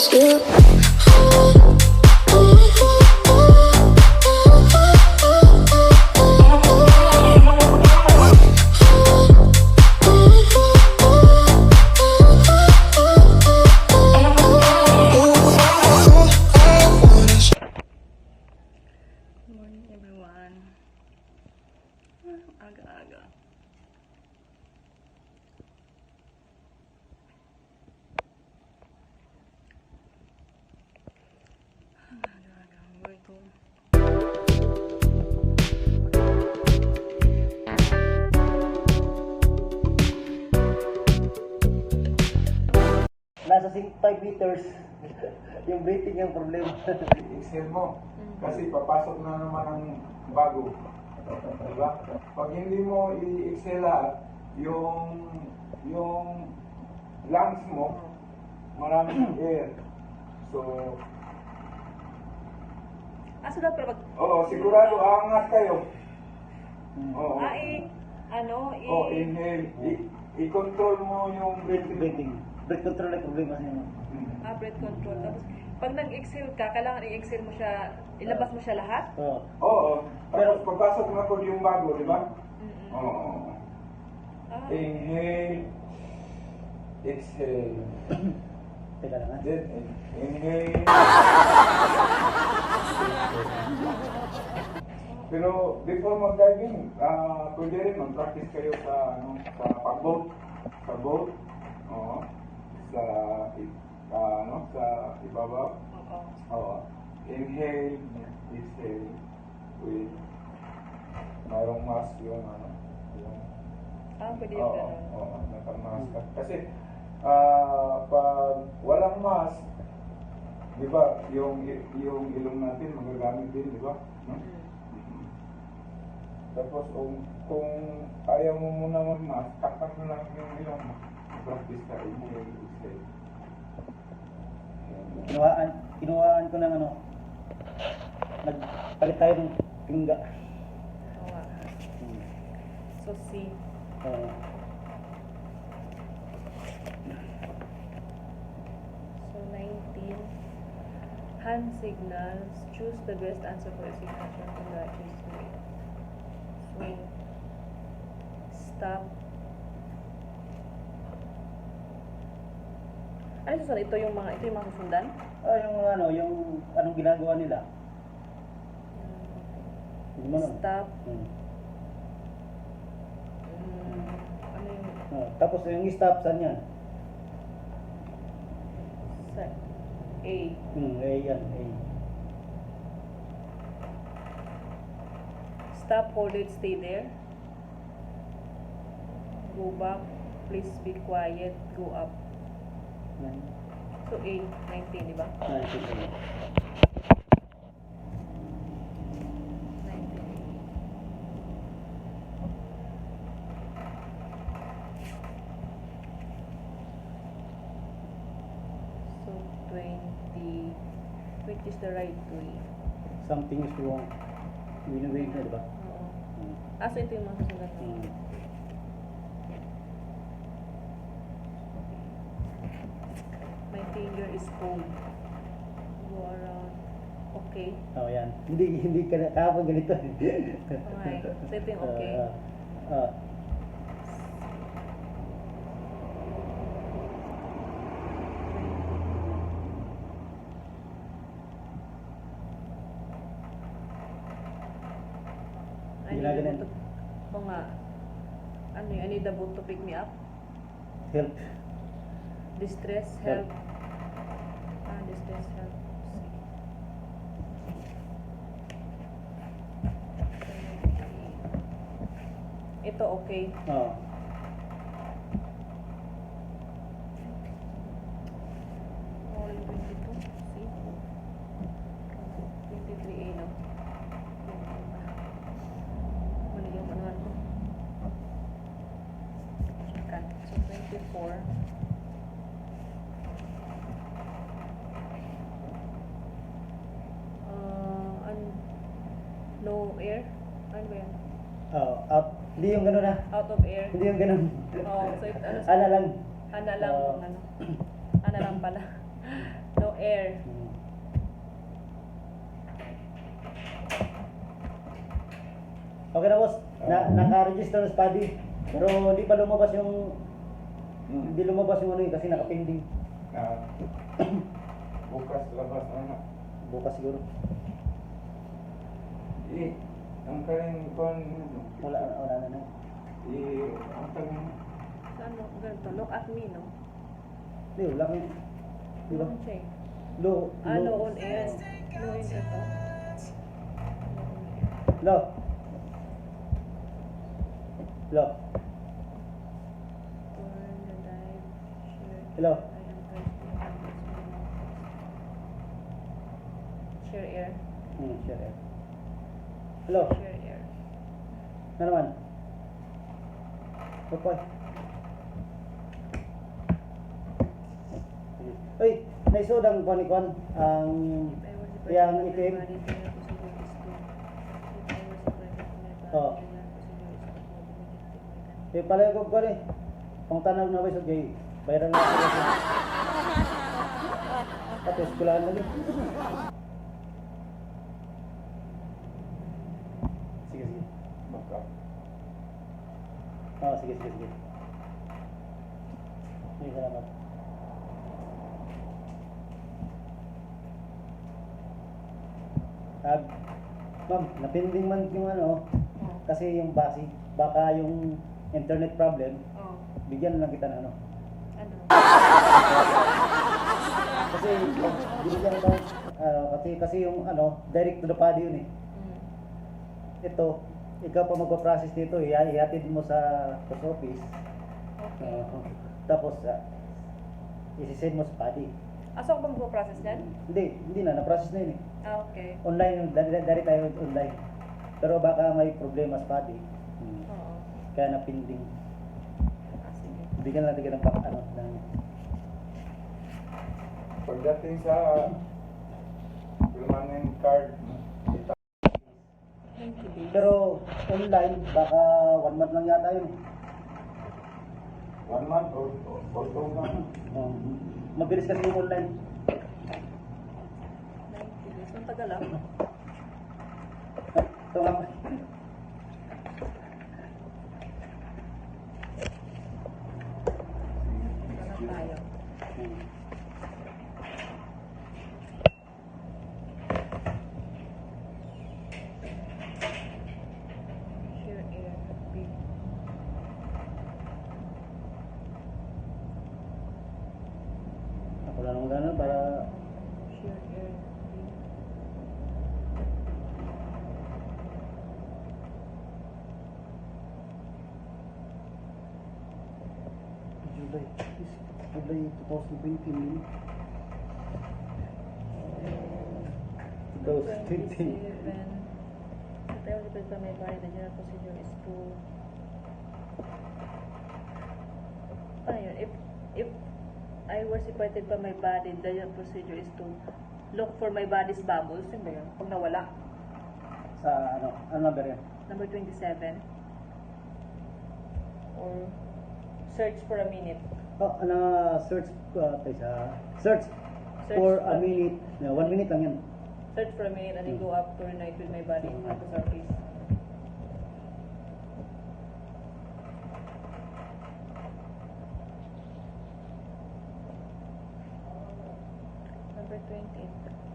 miss you. Morning everyone. Aga-aga. Aga-aga. I'm going to Nasa 5 meters. Yung breathing yung problema. I-exhale mo. Kasi papasok na naman ang bago. Diba? Pag hindi mo i-exhale lahat, yung lungs mo, maraming air. So, so dapat pag sigurado aangat kayo. Oo. Inhale. I-control mo yung breathing. Breathing. Breath control ay problema sa inyo. breath control. Tapos pag nag-exhale ka, kailangan i-exhale mo siya, ilabas mo siya lahat. Oo. Pero pagpasok na ko yung bago, di ba? Oo. Inhale. Exhale. Teka lang ha. Then, inhale. Pero before mag-diving, pwede rin mag-practice kayo sa pag-boat. Sa boat. Oo. Sa ibabaw. Oo. Inhale, exhale. With mayroong mask yung Pwede yung gano'n. Oo, naka-mask ka. Kasi pag walang mask, di ba, yung ilong natin magagamit din, di ba? No? Tapos kung ayaw mo muna mag-mask, takpan mo lang yung ilong mo. Practice ka, inhale, exhale. Kinuhaan ko ng nagpalit tayo ng pingga. Oo nga. So, C. So, 19. Hand signals. Choose the best answer for a situation. Congratulations. So, stop. Ano susunod? Ito yung mga susundan? Yung anong ginagawa nila. Yung ano? Stop. Hmm. Ano yung Tapos yung stop, saan yan? sa A? Yan, A. Stop, hold it, stay there. Go back, please be quiet, go up. Yan. So A, 19, di ba? Yan, sige. 19. So 20, which is the right way? Something is wrong. Win-win na, di ba? Oo. So ito yung mga susunod na. My finger is cold. Go around. Okay. Yan. Hindi ka na kahapon ganito. Okay. So ito yung okay. Ginaganon. Oo nga. Ano yun? I need the boat to pick me up. Help. Distress, help. Distress, help. Ito okay. All 22. See? 23A no? Mali yung manual ko. Okay. So 24. No air? Ano ba yan? Out. Hindi yung gano'n na. Out of air? Hindi yung gano'n. Oo. So, ano Ana lang. Ana lang kung ano. Ana lang pala. No air. Okay na boss, naka-register na study. Pero hindi pa lumabas yung hindi lumabas yung ano yun kasi nakapending. Ah, bukas labas na. Bukas siguro. Ang kaling kon Wala na. ang kaling So, ano, ganito. Look at me, no? Hindi, wala kang di ba? Ano siya eh? Low. No on air. No on air to. Low. Low. For the live share. Hello. I am posting on this one. Share air. Sure. Hello. Share air. Na naman. Popoy. Uy, naisod ang kuan ang If I was the yang president, itim. my body, the procedure is to. If I was the president, my body, Oh. the procedure is to eliminate Eh pala ko kuan eh. Pang tanag na ba sa gay? Bayaran na ako. Tapos kulaan lagi. Sige. baka. Sige. Sige, salamat. Ma'am, napinding man yung ano, kasi yung basi, baka yung internet problem, Oh. bigyan lang kita ng ano. Ano? Kasi, binigyan ka, kasi yung ano, direct to the body yun eh. Mm. Ito, ikaw pa magpa-process dito, ihatid mo sa post office. Okay. Tapos, isi-send mo sa body. Asa ko ba mag-process yan? Hindi na, na-process na yun eh. Ah, okay. Online yun, dari tayo online. Pero baka may problema sa body. Oo. Kaya napinding. Ah, sige. Bigyan natin ka ng ng Pagdating sa permanent card, kita. Thank you, babe. Pero online, baka 1 month lang yata yun. 1 month or 2 months. Mabilis kasi yung online. 90 days. Ang tagal ah. Ito nga pa. Sana tayo. Share air. B. Ako lang ng gano'n para Share air. B. July 2020. 2020. 27. The time depends on my body. The general procedure is to. Ano yun? If I were separated from my body, the general procedure is to look for my body's bubbles. Yun ba yun? Pag nawala. Sa ano number yan? Number 27. Or search for a minute. Search tayo sa search Search for a for- minute. 1 minute lang yan. Search for a minute and then go up to unite with my body at the surface. Number 20.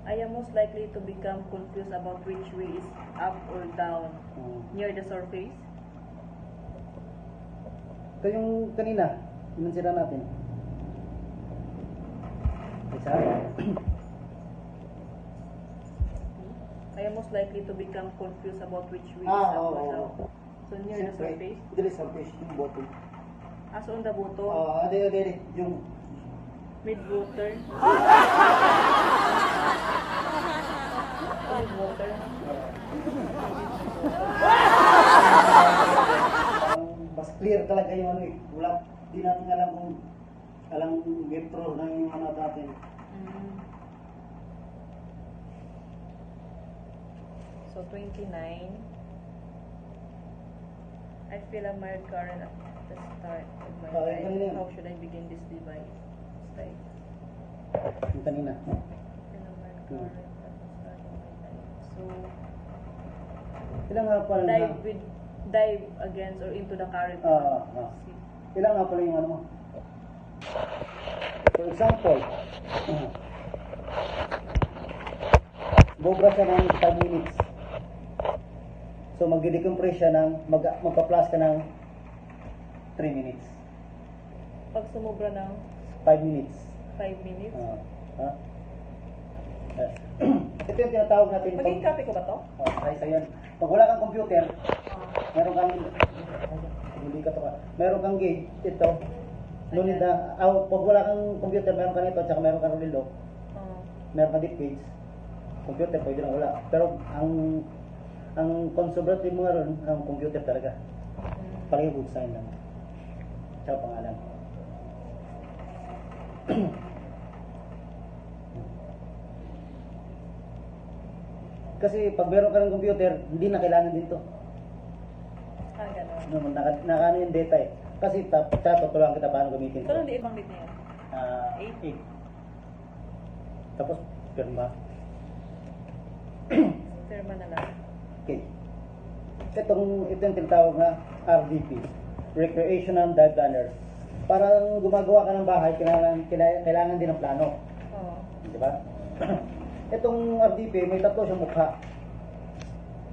I am most likely to become confused about which way is up or down near the surface. Ito yung kanina, inansira natin. Isa. I am most likely to become confused about which way is up or down. So near the surface. Dili surface, yung bottom. As on the bottom, Ade, yung mid-water. Mid-water. mas clear talaga yung ano eh. Wala, di natin alam kung metro na yung ano natin. Mm. So 29. I feel a mild current at the start of my Okay, life. ganun yun. How should I begin this device? Style. Yung kanina. Kilometer current, tapos starting my dive. So, Ilang nga pala dive against or into the current. See. Ilang nga pala yung ano mo? For example, bubra siya ng 5 minutes. So magdi-decompress siya ng, magpa-plus ka ng 3 minutes. Pag sumubra ng 5 minutes. 5 minutes. Ha? Ito yung tinatawag natin. Maging copy ko ba to? Ayos yan. Pag wala kang computer, meron kang, meron kang gauge, ito. Ngunit na, pag wala kang computer, meron kang ito, tsaka meron kang relo, meron kang deep gauge. Computer, pwede lang wala. Pero ang conservative mo nga ron, ang computer talaga. Pareho good sign lang. Tsaka pangalan. Kasi pag meron ka ng computer, hindi na kailangan din to. Gano'n. Nakano yung data eh. Kasi tutulungan kita paano gamitin Pero to. hindi ibang bit na yan. 8. Tapos, pirma. Terma na lang. Okay. Ito yung tinatawag na RDP. Recreational Dive Planner. Parang gumagawa ka ng bahay, kailangan din ng plano. Oo. Di ba? Itong RDP, may tatlo siyang mukha.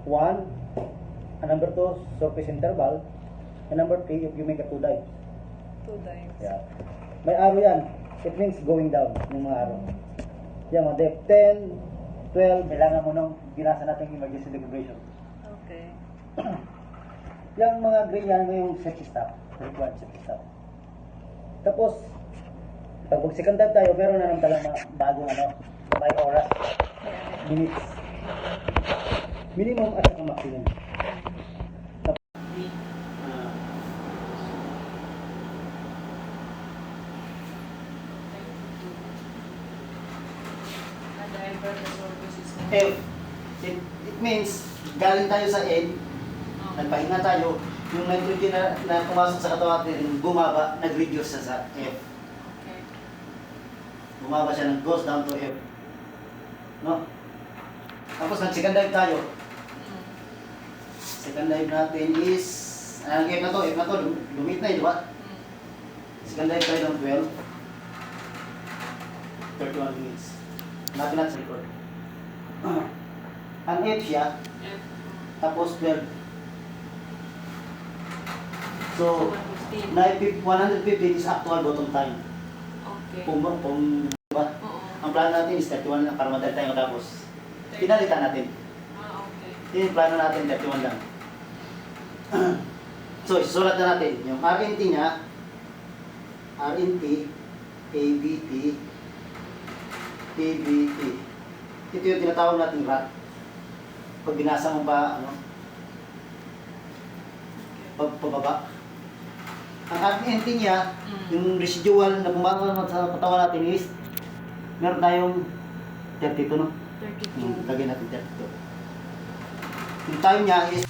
1, number 2, surface interval. And number 3, if you make a 2 dive. 2 dives. Yeah. May arrow yan. It means going down, yung mga arrow. Yan, mga depth 10, 12, kailangan mo nung binasa natin emergency declaration. Okay. Yung mga green yan, yung safety stop. Required safety stop. Tapos, pag mag-second dive tayo, meron na naman talagang bagong may oras. Minutes. Minimum at saka maximum. F. It means, galing tayo sa N, nagpahinga tayo, yung nitrogen na pumasok sa katawan natin, bumaba, nag-reduce siya sa F. Bumaba siya, goes down to F. No? Tapos nag-second dive tayo. Second dive natin is, F na to, lumit na yun, di ba? Second dive tayo ng 12. 31 minutes. Natin natin sa record. Ang F siya, tapos 12. So, 150 is actual bottom time. Okay. Diba? Oo. Ang plano natin is 31 lang para madali tayo matapos. Pinalitan natin. Okay. Yung plano natin 31 lang. So, isusulat na natin. Yung RNT niya, RNT, ABT, ABT. Ito yung tinatawag natin rat. Pag binasa mo pa, pababa. Ang RNT niya, yung residual na bumaba sa katawan natin is, meron tayong 32, no? 32. Lagyan natin 32. Yung time niya is